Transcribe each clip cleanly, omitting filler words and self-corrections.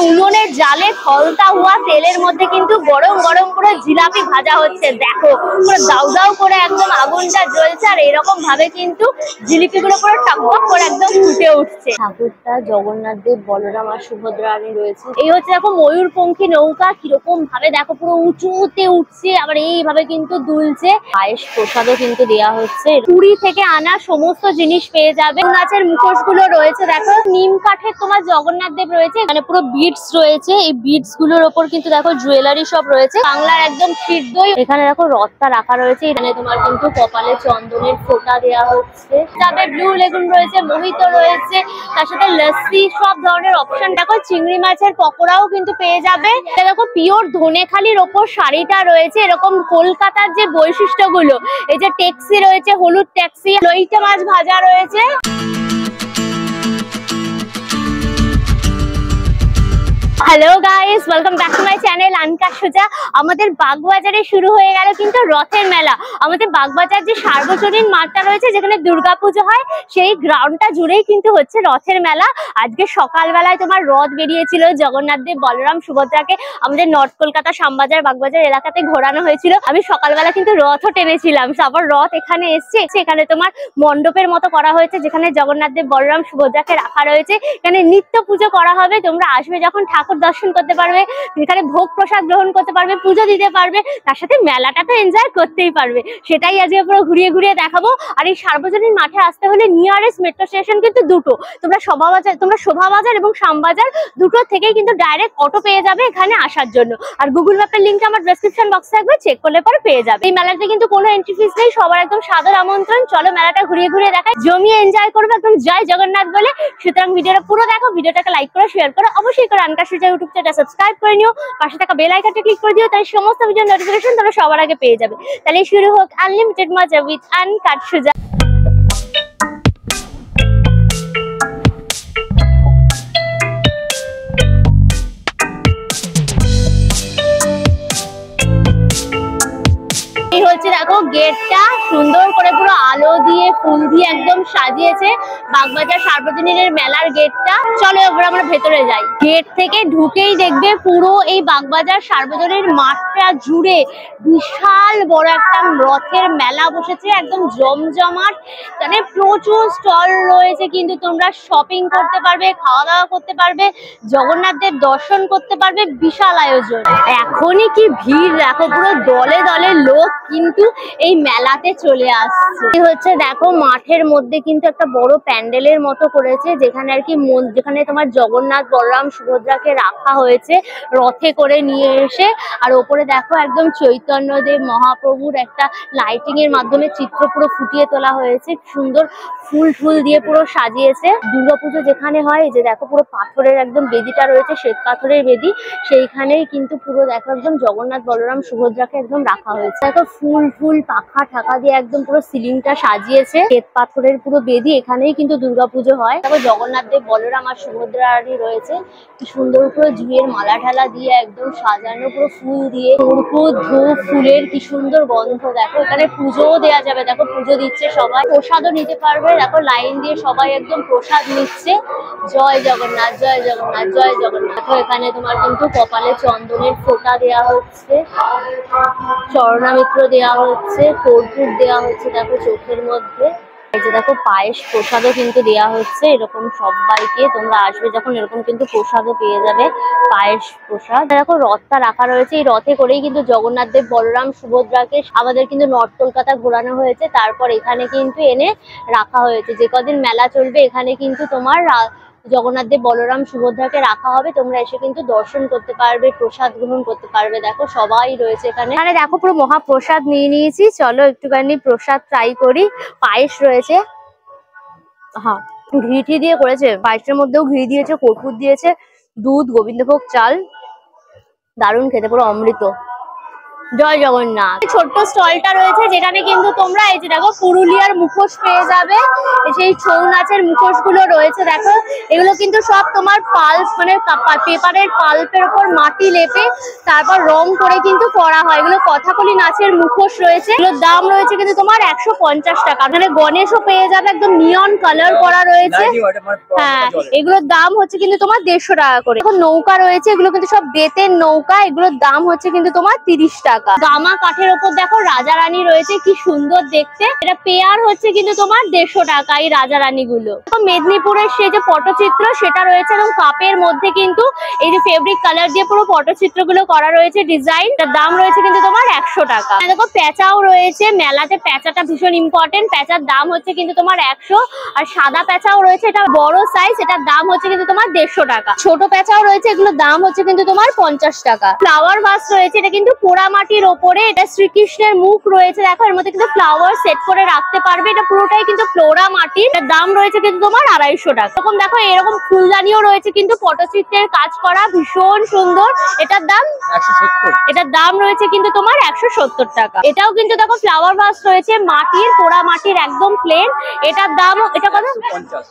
উনুনের জালে খলতা হওয়া তেলের মধ্যে কিন্তু গরম গরম করে জিলাপি ভাজা হচ্ছে। দেখো পুরো দাউ দাউ করে একদম আগুনটা জ্বলছে, আর এরকম ভাবে কিন্তু জিলিপিগুলো পুরো টকবক করে একদম ফুটে উঠছে। ঠাকুরটা জগন্নাথ দেব, বলরাম আর সুভদ্রা রানী রয়েছে। এই হচ্ছে দেখো ময়ূরপঙ্খী নৌকা, কিরকম ভাবে দেখো পুরো উঁচুতে উঠছে, আবার এইভাবে কিন্তু দুলছে। পায়েস প্রসাদও কিন্তু দেওয়া হচ্ছে। পুরী থেকে আনা সমস্ত জিনিস পেয়ে যাবে। নাচের মুখোশ গুলো রয়েছে, দেখো নিম কাঠের তোমার জগন্নাথ দেব রয়েছে, মানে পুরো বিটস রয়েছে। এই বিটস গুলোর ওপর কিন্তু দেখো জুয়েলারি সব রয়েছে। বাংলার একদম ক্ষীর দই। এখানে দেখো রথটা রাখা রয়েছে, এখানে তোমার কিন্তু কপালে চন্দনের ফোঁটা দেওয়া হচ্ছে। তবে ব্লু লেগুন রয়েছে, মোহিত রয়েছে, তার সাথে লস্যি, সব ধরনের অপশন। দেখো চিংড়ি মাছের পকোড়াও কিন্তু পেয়ে যাবে। দেখো পিওর ধনেখালির ওপর শাড়িটা রয়েছে। এরকম কলকাতার যে বৈশিষ্ট্যগুলো, এই যে ট্যাক্সি রয়েছে, হলুদ ট্যাক্সি, লইটে মাছ ভাজা রয়েছে। Hello guys, welcome back to my channel Anka Suja. আমাদের বাগবাজারে শুরু হয়ে গেল কিন্তু রথের মেলা। আমাদের বাগবাজার যে সার্বজনীন মাঠটা রয়েছে, যেখানে দুর্গাপুজো হয়, সেই গ্রাউন্ডটা জুড়েই কিন্তু হচ্ছে রথের মেলা। আজকে সকালবেলায় তোমার রথ বেরিয়েছিল জগন্নাথ দেব, বলরাম, সুভদ্রাকে আমাদের নর্থ কলকাতা, শ্যামবাজার, বাগবাজার এলাকাতে ঘোরানো হয়েছিল। আমি সকালবেলা কিন্তু রথও টেনেছিলাম। তারপর রথ এখানে এসছে, এখানে তোমার মণ্ডপের মতো করা হয়েছে, যেখানে জগন্নাথ দেব, বলরাম, সুভদ্রাকে রাখা রয়েছে। এখানে নিত্য পুজো করা হবে। তোমরা আসবে যখন ঠাকুর দর্শন করতে পারবে, এখানে ভোগ প্রসাদ গ্রহণ করতে পারবে, পুজো দিতে পারবে, তার সাথে মেলাটা তো এনজয় করতেই পারবে। সেটাই আজকে পুরো ঘুরিয়ে ঘুরিয়ে দেখাবো। আর এই সার্বজনীন মাঠে আসতে হলে নিয়ারেস্ট মেট্রো স্টেশন কিন্তু দুটো। তোমরা শোভাবাজার এবং শ্যামবাজার দুটো থেকেই কিন্তু ডাইরেক্ট অটো পেয়ে যাবে এখানে আসার জন্য। আর গুগল ম্যাপের লিঙ্কটা আমার ডেসক্রিপশন বক্সে থাকবে, চেক করলে পরে পেয়ে যাবে। এই মেলাতে কিন্তু কোনো এন্ট্রি ফিস নেই, সবার একদম সাদর আমন্ত্রণ। চলো মেলাটা ঘুরিয়ে ঘুরিয়ে দেখাই, জমিয়ে এনজয় করবো একদম জয় জগন্নাথ বলে। সুতরাং ভিডিওটা পুরো দেখো, ভিডিওটাকে লাইক করো, শেয়ার করো, অবশ্যই করে আনকা সুজা ইউটিউব চ্যানেলটা সাবস্ক্রাইব করে নিও, পাশে থাকা বেল আইকনটা ক্লিক করে দিও, তাহলে সমস্ত ভিডিও নোটিফিকেশন তোমরা সবার আগে পেয়ে যাবে। তাহলে শুরু হোক আনলিমিটেড মজা উইথ আনকা সুজা। এই হচ্ছে দেখো গেটটা সুন্দর করে পুরো আলো দিয়ে ফুল দিয়ে একদম সাজিয়েছে বাগবাজার সার্বজনীনের মেলার গেটটা। চলো এবার আমরা ভেতরে যাই। গেট থেকে ঢুকেই দেখবে পুরো এই বাগবাজার সার্বজনীন মাঠটা জুড়ে বিশাল বড় একটা রথের মেলা বসেছে, একদম জমজমাট। মানে প্রচুর স্টল রয়েছে, কিন্তু তোমরা শপিং করতে পারবে, খাওয়া দাওয়া করতে পারবে, জগন্নাথ দেব দর্শন করতে পারবে। বিশাল আয়োজন। এখনই কি ভিড় দেখো, পুরো দলে দলে লোক কিন্তু এই মেলাতে চলে আসছে। হচ্ছে দেখো মাঠের মধ্যে কিন্তু একটা বড় প্যান্ডেলের মতো করেছে, যেখানে আর কি যেখানে তোমার জগন্নাথ, বলরাম, সুভদ্রাকে রাখা হয়েছে রথে করে নিয়ে এসে। আর ওপরে দেখো একদম চৈতন্যদেব মহাপ্রভুর একটা লাইটিং এর মাধ্যমে চিত্র পুরো ফুটিয়ে তোলা হয়েছে। সুন্দর ফুল ফুল দিয়ে পুরো সাজিয়েছে। দুর্গাপুজো যেখানে হয়, যে দেখো পুরো পাথরের একদম বেদিটা রয়েছে, শ্বেত পাথরের বেদি, সেইখানেই কিন্তু পুরো দেখো একদম জগন্নাথ, বলরাম, সুভদ্রাকে একদম রাখা হয়েছে। দেখো ফুল ফুল পাখা ঠাকা দিয়ে একদম পুরো সিলিংটা সাজিয়েছে। শ্বেত পাথরের পুরো বেদি, এখানেই কিন্তু দুর্গাপুজো হয়। দেখো জগন্নাথ দেব, বলরাম আর সুভদ্রা রানী রয়েছে, কি সুন্দর পুরো ঝুঁয়ের মালা ঢালা দিয়ে একদম সাজানো, পুরো ফুল দিয়ে কর্পূর ধূপ ফুলের কি সুন্দর গন্ধ। দেখো এখানে পুজোও দেওয়া যাবে, দেখো পুজো দিচ্ছে সবাই, প্রসাদও নিতে পারবে। দেখো লাইন দিয়ে সবাই একদম প্রসাদ নিচ্ছে। জয় জগন্নাথ, জয় জগন্নাথ, জয় জগন্নাথ। দেখো এখানে তোমার কিন্তু কপালে চন্দনের ফোঁটা দেওয়া হচ্ছে, চরণামিত্র দেওয়া হচ্ছে, কর্পূর দেওয়া হচ্ছে দেখো চোখের মধ্যে। এই যে দেখো পায়েস প্রসাদও কিন্তু দেওয়া হচ্ছে এরকম সবাইকে। তোমরা আসবে যখন এরকম কিন্তু প্রসাদও পেয়ে যাবে, পায়েস প্রসাদ। দেখো রথটা রাখা রয়েছে, এই রথে করেই কিন্তু জগন্নাথ দেব, বলরাম, সুভদ্রাকে আমাদের কিন্তু নর্থ কলকাতা ঘোরানো হয়েছে। তারপর এখানে কিন্তু এনে রাখা হয়েছে। যে কদিন মেলা চলবে এখানে কিন্তু তোমার জগন্নাথ দেব, বলরাম, সুভদ্রাকে রাখা হবে। তোমরা এসে কিন্তু দর্শন করতে পারবে, প্রসাদ গ্রহণ করতে পারবে। দেখো সবাই রয়েছে এখানে। এখানে দেখো পুরো মহাপ্রসাদ নিয়ে নিয়েছি, চলো একটুখানি প্রসাদ ট্রাই করি। পায়েস রয়েছে, হ্যাঁ ঘি দিয়ে করেছে, পায়েসের মধ্যেও ঘি দিয়েছে, কর্পূর দিয়েছে, দুধ, গোবিন্দভোগ চাল, দারুণ খেতে, পুরো অমৃত। জয় জগন্নাথ। ছোট্ট স্টলটা রয়েছে যেখানে কিন্তু তোমরা এই যে দেখো পুরুলিয়ার মুখোশ পেয়ে যাবে, সেই ছৌ নাচের মুখোশ গুলো রয়েছে দেখো। এগুলো কিন্তু সব তোমার পাল্প মানে পেপারের পাল্পের উপর মাটি লেপে তারপর রং করে কিন্তু করা হয়। এগুলো কথাকলি নাচের মুখোশ রয়েছে, এগুলোর দাম রয়েছে কিন্তু তোমার 150 টাকা। মানে গণেশও পেয়ে যাবে, একদম নিয়ন কালার করা রয়েছে। হ্যাঁ, এগুলোর দাম হচ্ছে কিন্তু তোমার 150 টাকা করে। এখন নৌকা রয়েছে, এগুলো কিন্তু সব বেতের নৌকা, এগুলোর দাম হচ্ছে কিন্তু তোমার 30 টাকা। গামা কাঠের ওপর দেখো রাজা রানী রয়েছে, কি সুন্দর দেখতে। এটা পেয়ার হচ্ছে কিন্তু তোমার 150 টাকা এই রাজা রানী গুলো। মেদিনীপুরের সেই যে পটচিত্র সেটা রয়েছে, এবং কাপের মধ্যে কিন্তু এই যে ফেব্রিক কালার দিয়ে পুরো পটচিত্র গুলো করা রয়েছে ডিজাইন। তার দাম রয়েছে কিন্তু তোমার 100 টাকা। দেখো পেঁচাও রয়েছে, মেলাতে পেঁচাটা ভীষণ ইম্পর্টেন্ট। পেঁচার দাম হচ্ছে কিন্তু তোমার 100। আর সাদা পেঁচাও রয়েছে, এটা বড় সাইজ, এটার দাম হচ্ছে কিন্তু তোমার 150 টাকা। ছোট পেঁচাও রয়েছে, এগুলোর দাম হচ্ছে কিন্তু তোমার 50 টাকা। ফ্লাওয়ার ভাস রয়েছে, এটা কিন্তু পোড়া মাটির ওপরে, এটা শ্রীকৃষ্ণের মুখ রয়েছে দেখো, এর মধ্যে কিন্তু ফ্লাওয়ার সেট করে রাখতে পারবে। এটা পুরোটাই কিন্তু পোড়া মাটির, এটার দাম রয়েছে কিন্তু তোমার 250 টাকা। এরকম দেখো এরকম ফুলদানিও রয়েছে কিন্তু পটচিত্রের কাজ করা, ভীষণ সুন্দর। এটার দাম 170। এটার দাম রয়েছে কিন্তু তোমার 170 টাকা। এটাও কিন্তু দেখো ফ্লাওয়ার ভাস রয়েছে মাটির, পোড়া মাটির, একদম প্লেন। এটার দাম এটা কত?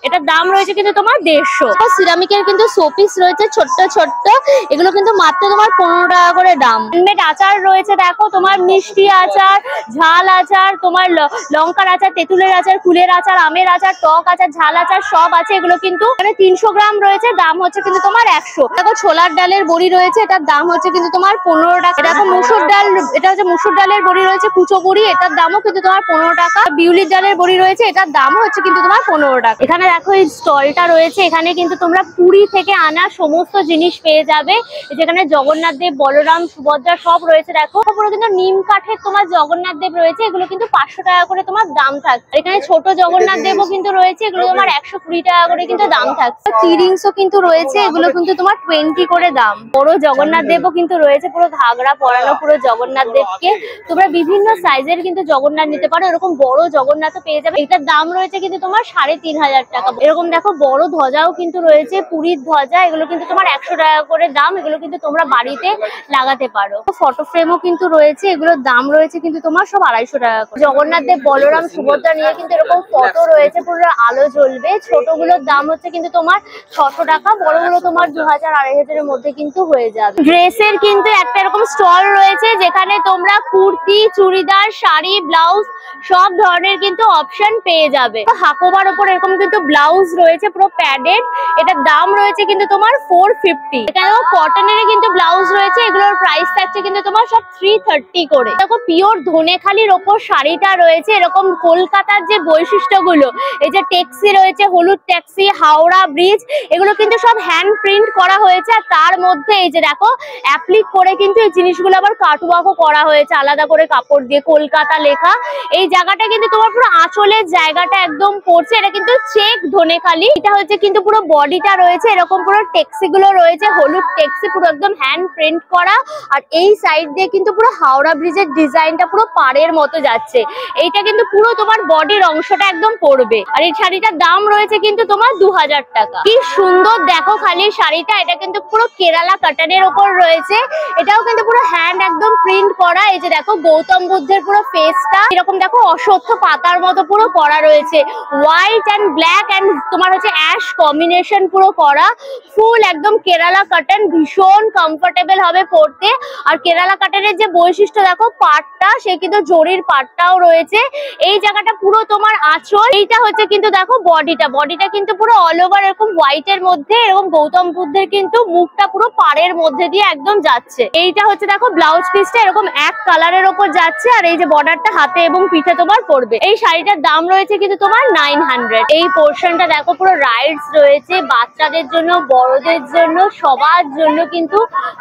এটার দাম রয়েছে কিন্তু তোমার 150। সিরামিকের কিন্তু শোপিস রয়েছে ছোট্ট ছোট্ট, এগুলো কিন্তু মাত্র তোমার 15 টাকা করে দাম। হ্যান্ডমেড আচার রয়েছে দেখো, তোমার মিষ্টি আচার, ঝাল আচার, তোমার লঙ্কার আচার, তেঁতুলের আচার, কুলের আচার, আমের আচার, টক আচার, ঝাল আচার সব আছে। এগুলো কিন্তু 300 গ্রাম রয়েছে, দাম হচ্ছে কিন্তু তোমার 100। দেখো ছোলার ডালের বড়ি রয়েছে, এটার দাম হচ্ছে কিন্তু তোমার 15 টাকা। দেখো মুসুর ডাল, এটা হচ্ছে মুসুর ডালের বড়ি রয়েছে কুচো বড়ি, এটার দামও কিন্তু তোমার 15 টাকা। বিউলির ডালের বড়ি রয়েছে, এটার দামও হচ্ছে কিন্তু তোমার 15 টাকা। এখানে দেখো এই স্টলটা রয়েছে, এখানে কিন্তু তোমরা পুরী থেকে আনা সমস্ত জিনিস পেয়ে যাবে। যেখানে জগন্নাথ দেব, বলরাম, সুভদ্রা সব রয়েছে দেখো। পুরো কিন্তু নিম কাঠের তোমার জগন্নাথ দেব রয়েছে, এগুলো কিন্তু 500 টাকা করে তোমার দাম থাকবে। এখানে ছোট জগন্নাথ দেবও কিন্তু রয়েছে, এগুলো তোমার 120 টাকা করে কিন্তু দাম থাকবে। কিরিংসও কিন্তু রয়েছে, এগুলো কিন্তু তোমার 20 করে দাম। বড় জগন্নাথ দেবও কিন্তু রয়েছে, পুরো ঘাগরা পরানো পুরো জগন্নাথ দেবকে। তোমরা বিভিন্ন সাইজের কিন্তু জগন্নাথ নিতে পারো, এরকম বড় জগন্নাথও পেয়ে যাবে। এটার দাম রয়েছে কিন্তু তোমার 3500 টাকা। এরকম দেখো বড় ধ্বজাও কিন্তু রয়েছে, পুরীর ধ্বজা, এগুলো কিন্তু তোমার 100 টাকা করে দাম। এগুলো কিন্তু তোমরা বাড়িতে লাগাতে পারো। ফটো ফ্রেমও কিন্তু রয়েছে, এগুলোর দাম রয়েছে কিন্তু তোমার সব 250 টাকা করে। জগন্নাথ দেব, বলরাম, সুভদ্রা নিয়ে কিন্তু এরকম ফটো রয়েছে, পুরো আলো জ্বলবে। ছোটগুলোর দাম হচ্ছে কিন্তু তোমার 600 টাকা, বড়গুলো তোমার 2000-2500 এর মধ্যে কিন্তু হয়ে যাবে। ড্রেসের কিন্তু একটা এরকম স্টল রয়েছে, যেখানে তোমরা কুর্তি, চুড়িদার, শাড়ি, ব্লাউজ সব ধরনের কিন্তু অপশন পেয়ে যাবে। হাকোবার উপর এরকম কিন্তু ব্লাউজ রয়েছে পুরো প্যাডেড, এটার দাম রয়েছে কিন্তু তোমার 450। এখানেও কটনের কিন্তু ব্লাউজ রয়েছে, এগুলোর প্রাইস থাকছে কিন্তু তোমার সব 330 করে। দেখো পিওর ধনেখালির ওপর শাড়িটা রয়েছে, এরকম কলকাতার যে বৈশিষ্ট্যগুলো, এই যে ট্যাক্সি রয়েছে, হলুদ ট্যাক্সি, হাওড়া ব্রিজ, এগুলো কিন্তু সব হ্যান্ড প্রিন্ট করা হয়েছে। আর তার মধ্যে এই যে দেখো অ্যাপ্লিক করে কিন্তু এই জিনিসগুলো আবার কাটওয়ার্কও করা হয়েছে আলাদা করে কাপড় দিয়ে, কলকাতা লেখা। এই জায়গাটা কিন্তু তোমার পুরো আঁচলের জায়গাটা একদম পড়ছে, এটা কিন্তু চেক ধনেখালি। এটা হচ্ছে কিন্তু পুরো বডিটা রয়েছে, এরকম পুরো ট্যাক্সি গুলো রয়েছে, হলুদ ট্যাক্সি, পুরো একদম হ্যান্ড প্রিন্ট করা। আর এই সাইড দিয়ে কিন্তু পুরো হাওড়া ব্রিজের ডিজাইনটা পুরো পাড়ের মতো যাচ্ছে। এইটা কিন্তু পুরো তোমার বডির অংশটা একদম পড়বে। আর এই শাড়িটার দাম রয়েছে কিন্তু তোমার 2000 টাকা। কি সুন্দর দেখো খালি শাড়িটা, এটা কিন্তু পুরো কেরালা কটনের ওপর রয়েছে, এটাও কিন্তু পুরো হ্যান্ড একদম প্রিন্ট করা। এই যে দেখো গৌতম বুদ্ধের পুরো ফেসটা এরকম দেখো অশ্বত্থ পাতার মতো পুরো করা রয়েছে, হোয়াইট অ্যান্ড ব্ল্যাক অ্যান্ড তোমার হচ্ছে অ্যাশ কম্বিনেশন পুরো করা, ফুল একদম কেরালা কটন, ভীষণ কমফোর্টেবল হবে পরতে। আর কেরালা কটনের যে বৈশিষ্ট্য দেখো পাটটা, সে কিন্তু জরির পাটটাও রয়েছে। এই জায়গাটা পুরো তোমার আঁচল, এইটা হচ্ছে কিন্তু দেখো বডিটা কিন্তু পুরো অল ওভার এরকম হোয়াইটের মধ্যে, এরকম গৌতম বুদ্ধের কিন্তু মুখটা পুরো পাড়ের মধ্যে দিয়ে একদম যাচ্ছে। এইটা হচ্ছে দেখো ব্লাউজ পিসটা এরকম এক কালারের ওপর যাচ্ছে, আর এই যে বর্ডারটা হাতে এবং পিঠে তোমার পড়বে। এই শাড়িটার দাম রয়েছে কিন্তু তোমার 900। এই পোর্শনটা দেখো পুরো রাইডস রয়েছে, বাচ্চাদের জন্য, বড়দের জন্য, সবার জন্য কিন্তু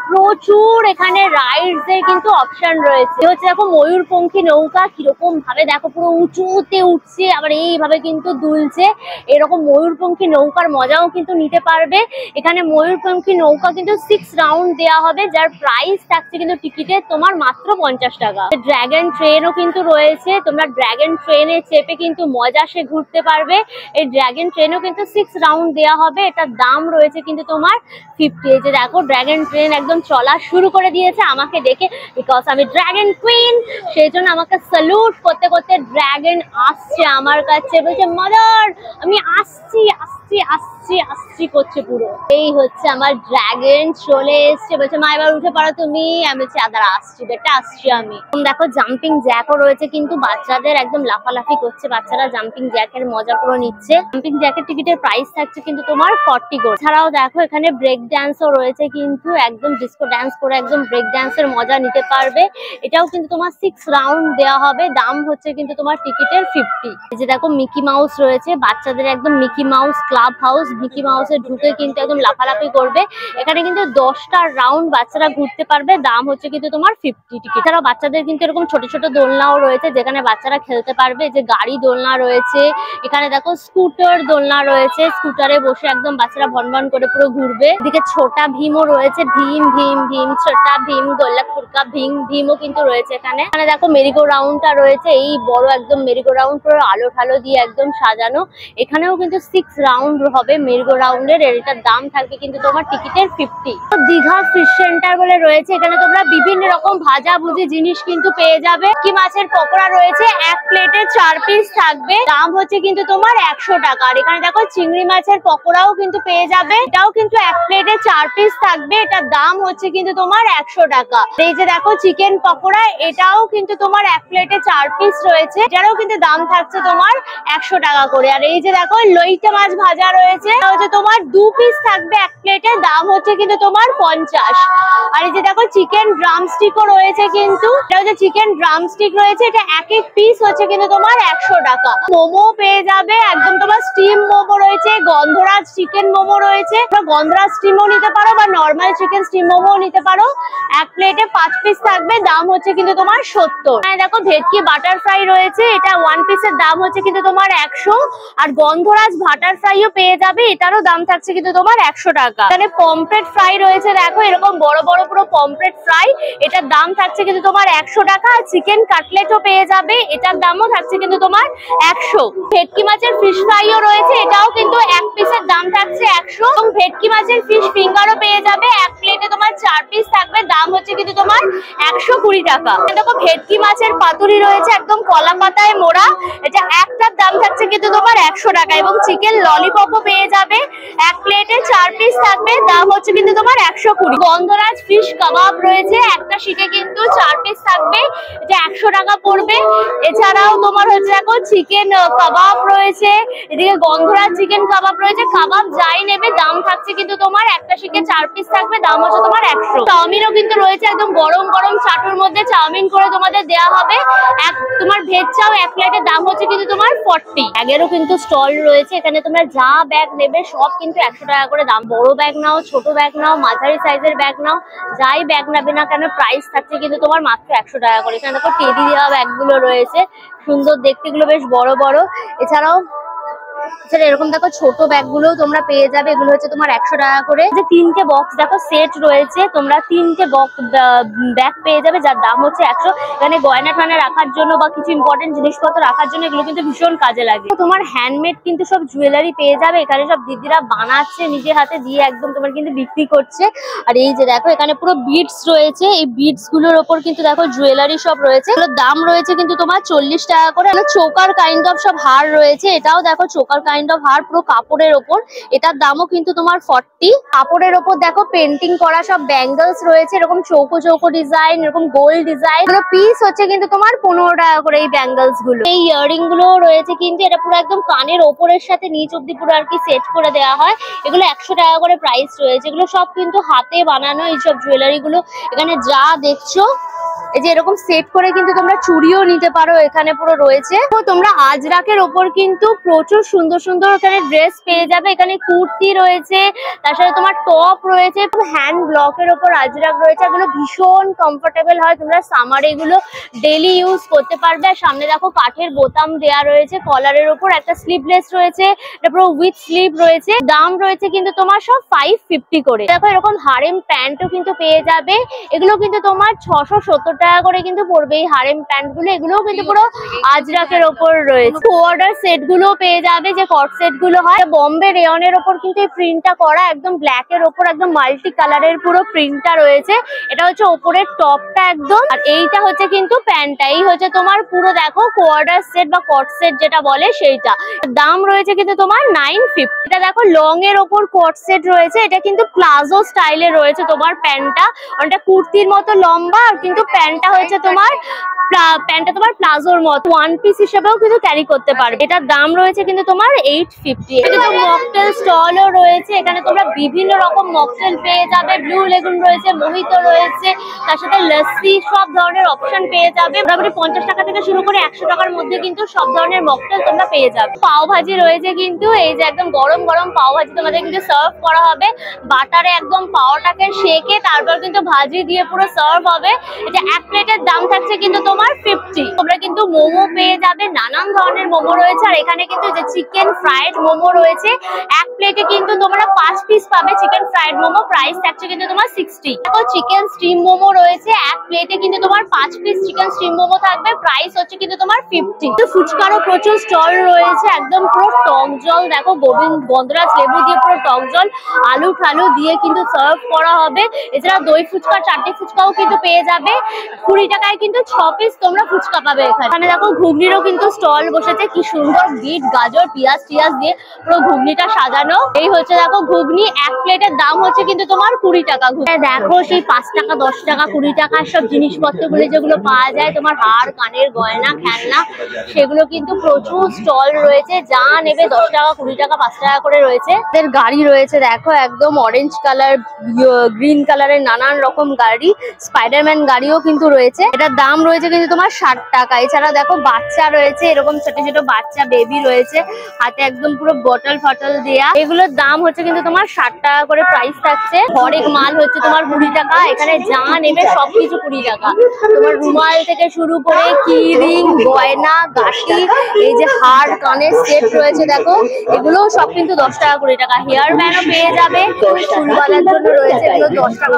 প্রচুর এখানে রাইডস এর কিন্তু অপশন রয়েছে। হচ্ছে দেখো ময়ূরপঙ্খী নৌকা, কিরকম ভাবে দেখো পুরো উঁচুতে উঠছে, আবার এইভাবে কিন্তু দুলছে। এরকম ময়ূরপঙ্খী নৌকার মজাও কিন্তু নিতে পারবে। এখানে ময়ূরপঙ্খী নৌকা কিন্তু 6 রাউন্ড দেওয়া হবে, যার প্রাইস থাকছে কিন্তু টিকিটের তোমার মাত্র 50 টাকা। ড্রাগন ট্রেনও কিন্তু রয়েছে, তোমরা ড্রাগন ট্রেনে চেপে কিন্তু মজা সে ঘুরতে পারবে। এই ড্রাগন ট্রেনও কিন্তু 6 রাউন্ড দেওয়া হবে, এটার দাম রয়েছে কিন্তু তোমার 50। এই যে দেখো ড্রাগন ট্রেন একদম চলা শুরু করে দিয়েছে, আমাকে দেখে বিকজ আমি ড্রাগন কুইন। সেই জন্য আমাকে স্যালুট করতে করতে ড্রাগন আসছে আমার কাছে, বলছে মাদার আমি আসছি আসছি আসছি আসছি করছে পুরো। এই হচ্ছে আমার ড্রাগন চলে এসছে, বলছে মা এবার উঠে পড়ো তুমি। আমি বলছি আদার আসছি বেটা আসছি আমি। দেখো জাম্পিং জ্যাকও রয়েছে কিন্তু বাচ্চাদের, একদম লাফালাফি করছে বাচ্চারা, জাম্পিং জ্যাকের মজা পুরো নিচ্ছে। জাম্পিং জ্যাকের টিকিটের প্রাইস থাকছে কিন্তু তোমার 40 করে। ছাড়াও দেখো এখানে ব্রেক ডান্সও রয়েছে কিন্তু, একদম ডিস্কো ডান্স করে একদম ব্রেক ডান্সের মজা নিতে পারবে। এটাও কিন্তু তোমার 6 রাউন্ড দেওয়া হবে। দাম হচ্ছে কিন্তু তোমার টিকিটের 50। এই যে দেখো মিকি মাউস রয়েছে, বাচ্চাদের একদম Mickey Mouse club house, Mickey মাউসে ঢুকে কিন্তু একদম লাফালাফি করবে। এখানে কিন্তু 10টা রাউন্ড বাচ্চারা ঘুরতে পারবে। দাম হচ্ছে কিন্তু তোমার 50 টিকিট। এছাড়াও বাচ্চাদের কিন্তু এরকম ছোট ছোট দোলনাও রয়েছে যেখানে বাচ্চারা খেলতে পারবে। যে গাড়ি দোলনা রয়েছে, এখানে দেখো স্কুটার দোলনা রয়েছে, স্কুটারে বসে একদম বাচ্চারা ভনভন করে পুরো ঘুরবে। এদিকে ছোটা ভীমও রয়েছে, ভীম ভীম ভীম ছোটা ভীম গোল্লা ফুরকা ভীম ভীমও কিন্তু রয়েছে এখানে। এখানে দেখো মেরিগো রাউন্ডটা রয়েছে, এই বড় একদম মেরিগো রাউন্ড পুরো আলো ঠালো দিয়ে একদম সাজানো। এখানেও কিন্তু 6 রাউন্ড হবে মেরিগো রাউন্ডের। এটার দাম থাকবে কিন্তু তোমার টিকিটের 50। দীঘা ফিশ সেন্টার বলে রয়েছে, এখানে তোমরা বিভিন্ন রকম ভাজা ভুজি জিনিস কিন্তু পেয়ে যাবে। কি মাছের পকোড়া রয়েছে, এক প্লেটে 4 পিস থাকবে, দাম হচ্ছে কিন্তু তোমার 100 টাকা। আর এখানে দেখো চিংড়ি মাছের পকোড়াও কিন্তু পেয়ে যাবে, এটাও কিন্তু এক প্লেটে 4 পিস থাকবে, এটার দাম হচ্ছে কিন্তু তোমার 100 টাকা। এই যে দেখো চিকেন পকোড়া, এটাও কিন্তু তোমার এক প্লেটে 4 পিস রয়েছে, এটারও কিন্তু দাম থাকছে তোমার 100 টাকা করে। আর এই যে দেখো লইটে মাছ ভাজা রয়েছে, এটা হচ্ছে তোমার 2 পিস থাকবে এক প্লেটে, দাম হচ্ছে কিন্তু তোমার 50। আর এই যে দেখো চিকেন ড্রামস্টিকও রয়েছে কিন্তু, এটা হচ্ছে চিকেন ড্রামস্টিক রয়েছে, এটা এক এক পিস হচ্ছে কিন্তু তোমার 100 টাকা। মোমো পেয়ে যাবে, একদম তোমার স্টিম মোমো রয়েছে, গন্ধরাজ চিকেন মোমো রয়েছে, গন্ধরাজ স্টিমও নিতে পারো বা নর্মাল চিকেন স্টিম মোমো নিতে পারো। এক প্লেটে 5 পিস থাকবে, দাম হচ্ছে কিন্তু তোমার 70। দেখো ভেটকি বাটার ফ্রাই রয়েছে, এটা 1 পিসের দাম হচ্ছে কিন্তু তোমার 100। আর গন্ধরাজ বাটার ফ্রাইও পেয়ে যাবে, এটারও দাম থাকছে কিন্তু তোমার 100 টাকা। এখানে পমফ্রেট ফ্রাই রয়েছে, দেখো এরকম বড় বড় পুরো পমফ্রেট ফ্রাই, এটার দাম থাকছে কিন্তু তোমার 100 টাকা। আর চিকেন কাটলেটও পেয়ে যাবে, এটার দামও থাকছে কিন্তু তোমার 100। ভেটকি মাছের ফিশ ফ্রাইও রয়েছে, এটাও কিন্তু এক পিসের দাম থাকছে 100। এবং ভেটকি মাছের ফিশ ফিঙ্গারও পেয়ে যাবে, এক প্লেটে তোমার 4 পিস থাকবে, দাম হচ্ছে কিন্তু তোমার 120 টাকা। দেখো ভেটকি মাছের পাতুরি রয়েছে, একদম কলা পাতায় মোড়া, এটা একটার দাম থাকছে কিন্তু তোমার 100 টাকা। এবং চিকেন ললিপপও পেয়ে যাবে, এক প্লেটে 4 পিস থাকবে, দাম হচ্ছে কিন্তু তোমার 120। গন্ধরাজ ফিশ কাবাব রয়েছে, একটা শিটে কিন্তু 4 পিস থাকবে, এটা 100 টাকা পড়বে। এছাড়াও তোমার হচ্ছে দেখো চিকেন কাবাব রয়েছে, এদিকে গন্ধরাজ চিকেন কাবাব রয়েছে, কাবাব যাই নেবে দাম থাকছে কিন্তু তোমার একটা শিটে 4 পিস থাকবে, দাম হচ্ছে তোমার 100। চাউমিনও কিন্তু রয়েছে, একদম গরম গরম চাটুর মধ্যে চাউমিন করে তোমাদের দেওয়া হবে। তোমার ভেজ চাও এক প্লেটের দাম হচ্ছে কিন্তু তোমার 40। ব্যাগেরও কিন্তু স্টল রয়েছে, এখানে তোমরা যা ব্যাগ নেবে সব কিন্তু 100 টাকা করে দাম। বড় ব্যাগ নাও, ছোট ব্যাগ নাও, মাঝারি সাইজের ব্যাগ নাও, যাই ব্যাগ নেবে না কেন প্রাইস থাকছে কিন্তু তোমার মাত্র 100 টাকা করে। এখানে দেখো টেডি দেওয়া ব্যাগগুলো রয়েছে, সুন্দর দেখতে, এগুলো বেশ বড় বড়। এছাড়াও এরকম দেখো ছোট ব্যাগগুলোও তোমরা পেয়ে যাবে, এগুলো হচ্ছে তোমার 100 টাকা করে। যে 3টে বক্স দেখো সেট রয়েছে, তোমরা 3টে ব্যাগ পেয়ে যাবে যার দাম হচ্ছে 100। এখানে গয়না টয়না রাখার জন্য বা কিছু ইম্পর্টেন্ট জিনিসপত্র রাখার জন্য এগুলো কিন্তু ভীষণ কাজে লাগে। তোমার হ্যান্ডমেড কিন্তু সব জুয়েলারি পেয়ে যাবে, এখানে সব দিদিরা বানাচ্ছে নিজে হাতে দিয়ে, একদম তোমার কিন্তু বিক্রি করছে। আর এই যে দেখো এখানে পুরো বিডস রয়েছে, এই বিডস গুলোর ওপর কিন্তু দেখো জুয়েলারি সব রয়েছে, এগুলোর দাম রয়েছে কিন্তু তোমার 40 টাকা করে। চোকার কাইন্ড অফ সব হার রয়েছে, এটাও দেখো চোকার কাইন্ড অফ হার পুরো কাপড়ের ওপর, এটার দামও কিন্তু তোমার 40। কাপড়ের ওপর দেখো পেন্টিং করা সব ব্যাঙ্গলস রয়েছে, এরকম চৌকো চৌকো ডিজাইন, এরকম গোল ডিজাইন, এগুলো পিস হচ্ছে কিন্তু তোমার 15 টাকা করে এই ব্যাঙ্গলস গুলো। এই ইয়ারিং গুলো রয়েছে কিন্তু, এটা পুরো একদম কানের ওপরের সাথে নিচ অব্দি পুরো আর কি সেট করে দেওয়া হয়, এগুলো 100 টাকা করে প্রাইস রয়েছে। এগুলো সব কিন্তু হাতে বানানো এইসব জুয়েলারি গুলো, এখানে যা দেখছো এই যে এরকম সেট করে কিন্তু তোমরা চুড়িও নিতে পারো, এখানে পুরো রয়েছে। তো তোমরা আজরাকের ওপর কিন্তু প্রচুর সুন্দর সুন্দর এখানে ড্রেস পেয়ে যাবে, এখানে কুর্তি রয়েছে, তার সাথে তোমার টপ রয়েছে, হ্যান্ড ব্লকের ওপর আজরাক রয়েছে, এগুলো ভীষণ কমফোর্টেবল হয়, তোমরা সামারে এগুলো ডেলি ইউজ করতে পারবে। আর সামনে দেখো কাঠের বোতাম দেওয়া রয়েছে, কলারের ওপর একটা স্লিভলেস রয়েছে, এটা পুরো উইথ স্লিভ রয়েছে, দাম রয়েছে কিন্তু তোমার সব 550 করে। দেখো এরকম হারেম প্যান্টও কিন্তু পেয়ে যাবে, এগুলো কিন্তু তোমার 670 টাকা করে কিন্তু পড়বে এই হারেম প্যান্ট গুলো। এগুলোও কিন্তু পুরো আজরাকের ওপর রয়েছে। কোয়ার্টার সেট গুলো পেয়ে যাবে, যে কট সেট গুলো হয় বম্বে রেয়নের ওপর কিন্তু এই প্রিন্টটা করা, একদম ব্ল্যাক এর ওপর একদম মাল্টি কালারের পুরো প্রিন্টটা রয়েছে। এটা হচ্ছে ওপরের টপটা একদম, আর এইটা হচ্ছে কিন্তু প্যান্টটা। এই হচ্ছে তোমার পুরো দেখো কোয়ার্টার সেট বা কট সেট যেটা বলে সেইটা। দাম রয়েছে কিন্তু তোমার 950। এটা দেখো লং এর ওপর কট সেট রয়েছে, এটা কিন্তু প্লাজো স্টাইলে রয়েছে তোমার প্যান্টটা, অনেকটা কুর্তির মতো লম্বা, আর কিন্তু প্যান্টটা হচ্ছে তোমার প্লাজোর মতো ওয়ান পিস হিসেবেও কিন্তু ক্যারি করতে পারবে। এটার দাম রয়েছে কিন্তু তোমার 850। কিন্তু মকটেল স্টলও রয়েছে, এখানে তোমরা বিভিন্ন রকম মকটেল পেয়ে যাবে। ব্লু লেগুন রয়েছে, মোহিতো রয়েছে, তার সাথে লস্যি, সব ধরনের অপশন পেয়ে যাবে। মোটামুটি 50 টাকা থেকে শুরু করে 100 টাকার মধ্যে কিন্তু সব ধরনের মকটেল তোমরা পেয়ে যাবে। পাও ভাজি রয়েছে কিন্তু, এই যে একদম গরম গরম পাও ভাজি তোমাদের কিন্তু সার্ভ করা হবে বাটারে, একদম পাওয়াটাকে সেকে তারপর কিন্তু ভাজি দিয়ে পুরো সার্ভ হবে। এটা এক প্লেটের দাম থাকছে কিন্তু তোমার 50। তোমরা কিন্তু মোমো পেয়ে যাবে, নানান ধরনের মোমো রয়েছে। আর এখানে কিন্তু যে চিকেন ফ্রাইড মোমো রয়েছে, এক প্লেটে কিন্তু তোমরা 5 পিস পাবে চিকেন ফ্রাইড মোমো। প্রাইস থাকছে কিন্তু তোমার 60। দেখো চিকেন স্টিম মোমো রয়েছে, এক প্লেটে কিন্তু তোমার 5 পিস চিকেন স্টিম মোমো থাকবে, প্রাইস হচ্ছে কিন্তু তোমার 50। তো ফুচকারও প্রচুর স্টল রয়েছে, একদম পুরো টক জল দেখো গন্ধরাজ লেবু দিয়ে পুরো টক জল আলু ঠালু দিয়ে কিন্তু সার্ভ করা হবে। এছাড়া দই ফুচকা, চাটনি ফুচকাও কিন্তু পেয়ে যাবে। 20 টাকায় কিন্তু 6 পিস তোমরা ফুচকা পাবে। এখানে দেখো ঘুগনিরও কিন্তু স্টল বসেছে, কি সুন্দর বিট গাজর পেঁয়াজ টিয়াজ দিয়ে পুরো ঘুগনিটা সাজানো। এই হচ্ছে দেখো ঘুগনি, এক প্লেটের দাম হচ্ছে কিন্তু তোমার 20 টাকা। দেখো সেই 5 টাকা 10 টাকা 20 টাকার সব জিনিসপত্র গুলো যেগুলো পাওয়া যায়, তোমার হাড় কানের গয়না খেলনা, সেগুলো কিন্তু প্রচুর স্টল রয়েছে। যা নেবে 10 টাকা 20 টাকা 5 টাকা করে রয়েছে। এদের গাড়ি রয়েছে দেখো, একদম অরেঞ্জ কালার গ্রিন কালারের নানান রকম গাড়ি, স্পাইডারম্যান গাড়িও কিন্তু রয়েছে। এটার দাম রয়েছে কিন্তু তোমার 60 টাকা। এছাড়া দেখো বাচ্চা রয়েছে, এরকম ছোট ছোট বাচ্চা বেবি রয়েছে, হাতে একদম পুরো বটল ফটল দেয়া। এগুলোর দাম হচ্ছে কিন্তু তোমার 60 টাকা করে প্রাইস থাকছে। হরেক মাল হচ্ছে তোমার 20 টাকা। এখানে যা নেবে সবকিছু 20 টাকা। তোমার রুমাল থেকে শুরু করে কি রিং গয়না গাঠি, এই যে হাড় কানের সেট রয়েছে দেখো, এগুলো সব কিন্তু 10 টাকা 20 টাকা। হেয়ার ব্যান্ডও পেয়ে যাবে, চুলওয়ালার জন্য রয়েছে, এগুলো 10 টাকা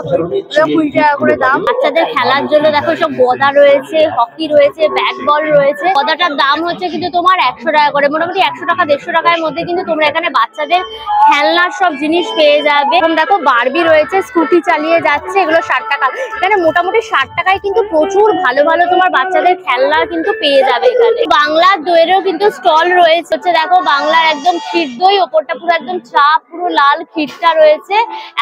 20 টাকা করে দাম। বাচ্চাদের খেলার জন্য দেখো সব গদা রয়েছে, হকি রয়েছে, ব্যাট বল রয়েছে। গদাটার দাম হচ্ছে কিন্তু তোমার 100 টাকা করে। মোটামুটি 100 টাকা 150 টাকার মধ্যে কিন্তু তোমরা এখানে বাচ্চাদের খেলনার সব জিনিস পেয়ে যাবে। এখন দেখো বারবি রয়েছে, স্কুটি চালিয়ে যাচ্ছে, এগুলো 60 টাকা। এখানে মোটামুটি 60 টাকায় কিন্তু প্রচুর ভালো ভালো তোমার বাচ্চাদের খেলনা কিন্তু পেয়ে যাবে। এখানে বাংলার দইয়েরও কিন্তু স্টল রয়েছে। হচ্ছে দেখো বাংলার একদম ক্ষীর দই, ওপরটা পুরো একদম চাপ পুরো লাল ক্ষীরটা রয়েছে,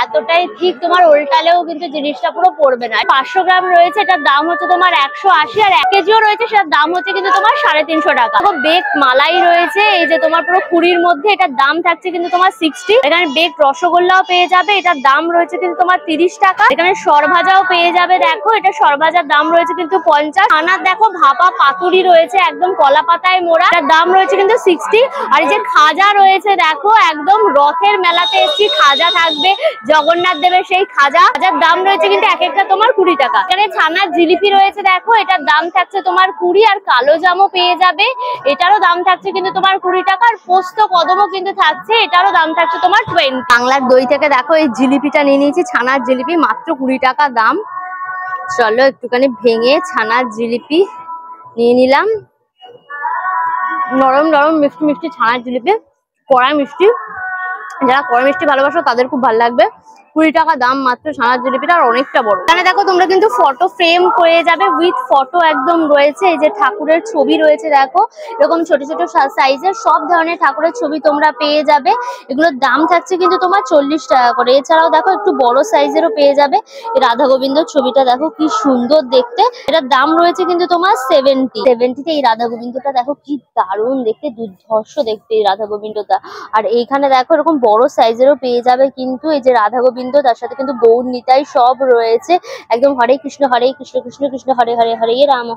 এতটাই ঠিক তোমার উল্টালেও কিন্তু জিনিসটা পুরো পড়বে না। 500 গ্রাম রয়েছে, এটার দাম হচ্ছে তোমার 180। আর 1 কেজিও রয়েছে, সেটার দাম হচ্ছে কিন্তু তোমার 350 টাকা। বেক মালাই রয়েছে, এই যে তোমার পুরো কুড়ির মধ্যে, এটার দাম থাকছে কিন্তু তোমার 60। এখানে বেক রসগোল্লাও পেয়ে যাবে, এটার দাম রয়েছে কিন্তু তোমার 30 টাকা। এখানে সরভাজাও পেয়ে যাবে, দেখো এটা সরভাজার দাম রয়েছে কিন্তু 50। ছানার দেখো ভাপা পাতুরি রয়েছে, একদম কলা পাতায় মোড়া, এটার দাম রয়েছে কিন্তু 60। আর এই যে খাজা রয়েছে দেখো, একদম রথের মেলাতে এসেছি, খাজা থাকবে জগন্নাথ দেবের সেই খাজা, খাজার দাম রয়েছে কিন্তু এক একটা তোমার 20 টাকা। এখানে ছানার জিলিপি রয়েছে দেখো, এটার দাম থাকছে তোমার 20। আর কালো জামও পেয়ে যাবে, এটারও দাম থাকছে কিন্তু তোমার 20 টাকা। আর পোস্ত কদমও কিন্তু থাকছে, এটারও দাম থাকছে তোমার 20। বাংলার দই থেকে দেখো এই জিলিপিটা নিয়ে নিয়েছি, ছানার জিলিপি, মাত্র 20 টাকা দাম। চলো একটুখানি ভেঙে ছানার জিলিপি নিয়ে নিলাম। নরম নরম মিষ্টি মিষ্টি ছানার জিলিপি, কড়া মিষ্টি, যারা কড়া মিষ্টি ভালোবাসো তাদের খুব ভালো লাগবে। 20 টাকা দাম মাত্র ছানার জিলিপিটা, আর অনেকটা বড়। এখানে দেখো তোমরা কিন্তু ফটো ফ্রেম পেয়ে যাবে, উইথ ফটো একদম রয়েছে। এই যে ঠাকুরের ছবি রয়েছে দেখো, এরকম ছোট ছোট সাইজের সব ধরনের ঠাকুরের ছবি তোমরা পেয়ে যাবে। এগুলোর দাম থাকছে কিন্তু তোমার 40 টাকা করে। এছাড়াও দেখো একটু বড় সাইজেরও পেয়ে যাবে। এই রাধা গোবিন্দর ছবিটা দেখো কি সুন্দর দেখতে, এটার দাম রয়েছে কিন্তু তোমার 70 এই রাধা গোবিন্দটা দেখো কি দারুণ দেখতে, দুর্ধর্ষ দেখতে এই রাধা গোবিন্দটা। আর এইখানে দেখো এরকম বড় সাইজেরও পেয়ে যাবে কিন্তু এই যে রাধা গোবিন্দ, তার সাথে কিন্তু গৌর নিতাই সব রয়েছে। একদম হরে কৃষ্ণ কৃষ্ণ কৃষ্ণ হরে হরে, হরে রাম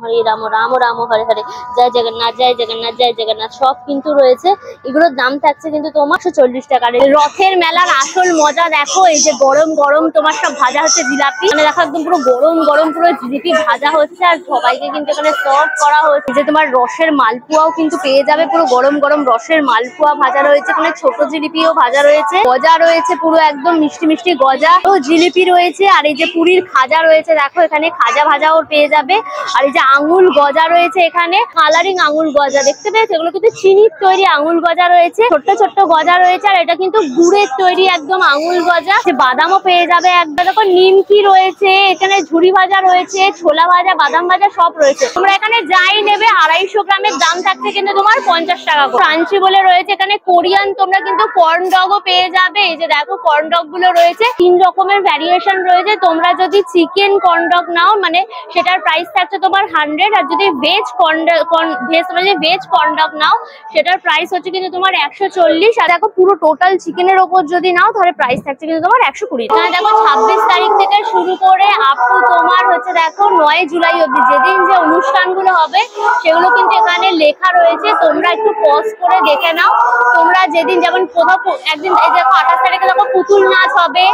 রাম রাম হরে হরে, জয় জগন্নাথ জয় জগন্নাথ জয় জগন্নাথ, সব কিন্তু রয়েছে। এগুলোর দাম থাকছে কিন্তু তোমার 140 টাকা। রথের মেলার আসল মজা দেখো, এই যে গরম গরম তোমার সব ভাজা হচ্ছে জিলাপি, মানে দেখো একদম পুরো গরম গরম পুরো জিলিপি ভাজা হচ্ছে, আর সবাইকে কিন্তু এখানে সার্ভ করা হচ্ছে। যে তোমার রসের মালপোয়াও কিন্তু পেয়ে যাবে, পুরো গরম গরম রসের মালপোয়া ভাজা রয়েছে, এখানে ছোট জিলিপিও ভাজা রয়েছে, গজা রয়েছে, পুরো একদম মিষ্টি মিষ্টি গজা ও জিলিপি রয়েছে, আর এই যে পুরীর খাজা রয়েছে, দেখো এখানে খাজা ভাজাও পেয়ে যাবে। আর এই যে আঙুল গজা রয়েছে, এখানে কালারিং আঙুল গজা দেখতে পেয়েছো, এগুলো কিন্তু চিনির তৈরি আঙুল গজা রয়েছে, ছোট্ট ছোট্ট গজা রয়েছে। আর এটা কিন্তু গুড়ের তৈরি একদম আঙুল গজা। বাদামও পেয়ে যাবে একদম, দেখো নিমকি রয়েছে, এখানে ঝুড়ি ভাজা রয়েছে, ছোলা ভাজা, বাদাম ভাজা সব রয়েছে। তোমরা এখানে যাই নেবে 250 গ্রামের দাম থাকছে কিন্তু তোমার 50 টাকা করে। ক্রাঞ্চি বলে রয়েছে এখানে কোরিয়ান, তোমরা কিন্তু কর্ন ডগও পেয়ে যাবে। এই যে দেখো কর্ন ডগ গুলো রয়েছে, 3 রকমের ভ্যারিয়েশন রয়েছে। তোমরা যদি চিকেন কর্ন ডগ নাও মানে সেটার প্রাইস থাকছে তোমার 100, আর যদি ভেজ ভেজ কর্ন ডগ নাও সেটার প্রাইস হচ্ছে কিন্তু তোমার 140। আর দেখো পুরো টোটাল চিকেনের ওপর যদি নাও তাহলে প্রাইস থাকছে কিন্তু তোমার 120। দেখো 26 তারিখ থেকে শুরু করে আপ টু তোমার হচ্ছে দেখো 9 জুলাই অব্দি যেদিন যে অনুষ্ঠানগুলো হবে সেগুলো কিন্তু এখানে লেখা রয়েছে, তোমরা একটু পজ করে দেখে নাও। তোমরা যেদিন যেমন কোথাও একদিন এই দেখো 28 তারিখে দেখো পুতুল নাচ হবে,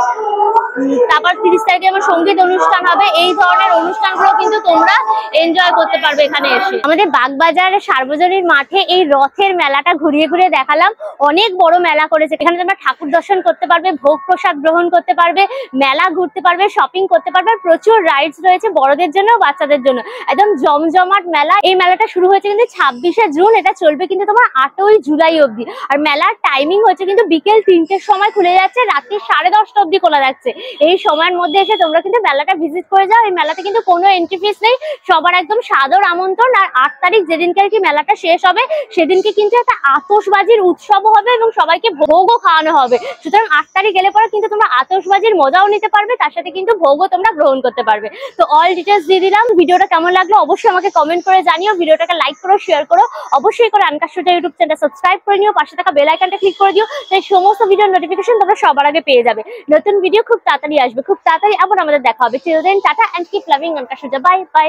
তারপর 30 তারিখে যেমন সঙ্গীত অনুষ্ঠান হবে। এই ধরনের অনুষ্ঠানগুলো কিন্তু তোমরা এনজয় করতে পারবে এখানে এসে। আমাদের বাগবাজার সার্বজনীন মাঠে এই রথের মেলাটা ঘুরিয়ে ঘুরিয়ে দেখালাম। অনেক বড় মেলা করেছে, এখানে তোমরা ঠাকুর দর্শন করতে পারবে, ভোগ প্রসাদ গ্রহণ করতে পারবে, মেলা ঘুরতে পারবে, শপিং করতে পারবে। প্রচুর রাইডস রয়েছে বড়দের জন্য বাচ্চাদের জন্য, একদম জমজমাট মেলা। এই মেলাটা শুরু হয়েছে কিন্তু 26শে জুন, এটা চলবে কিন্তু তোমার 8ই জুলাই অব্দি। আর মেলার টাইমিং হচ্ছে কিন্তু বিকেল 3টের সময় খুলে যাচ্ছে, রাত্রি 10:30 অব্দি খোলা যাচ্ছে। এই সময়ের মধ্যে এসে তোমরা কিন্তু মেলাটা ভিজিট করে যাও। এই মেলাতে কিন্তু কোনো এন্ট্রি ফিস নেই, সবার একদম সাদর আমন্ত্রণ। আর 8 তারিখ যেদিনকে কি মেলাটা শেষ হবে সেদিনকে কিন্তু একটা আতশবাজির উৎসবও হবে এবং সবাইকে ভোগও খাওয়ানো হবে। সুতরাং 8 তারিখ গেলে পরে কিন্তু তোমরা আতশবাজির মজাও নিতে পারবে, তার সাথে কিন্তু ভোগও তোমরা গ্রহণ করতে পারবে। তো অল ডিটেলস দিয়ে দিলাম। ভিডিওটা কেমন লাগলো অবশ্যই আমাকে কমেন্ট করে জানিও। ভিডিওটাকে লাইক করো, শেয়ার করো, অবশ্যই করে আনকাশুটা ইউটিউব চ্যানেলটা সাবস্ক্রাইব করে নিও, পাশে থাকা বেল আইকনটা ক্লিক করে দিও, তাই সমস্ত ভিডিওর নোটিফিকেশন তোমরা সবার আগে পেয়ে যাবে। নতুন ভিডিও খুব তাড়াতাড়ি আসবে, খুব তাড়াতাড়ি আবার আমাদের দেখা হবে। Till then tata and keep loving আনকাশুটা। Bye by.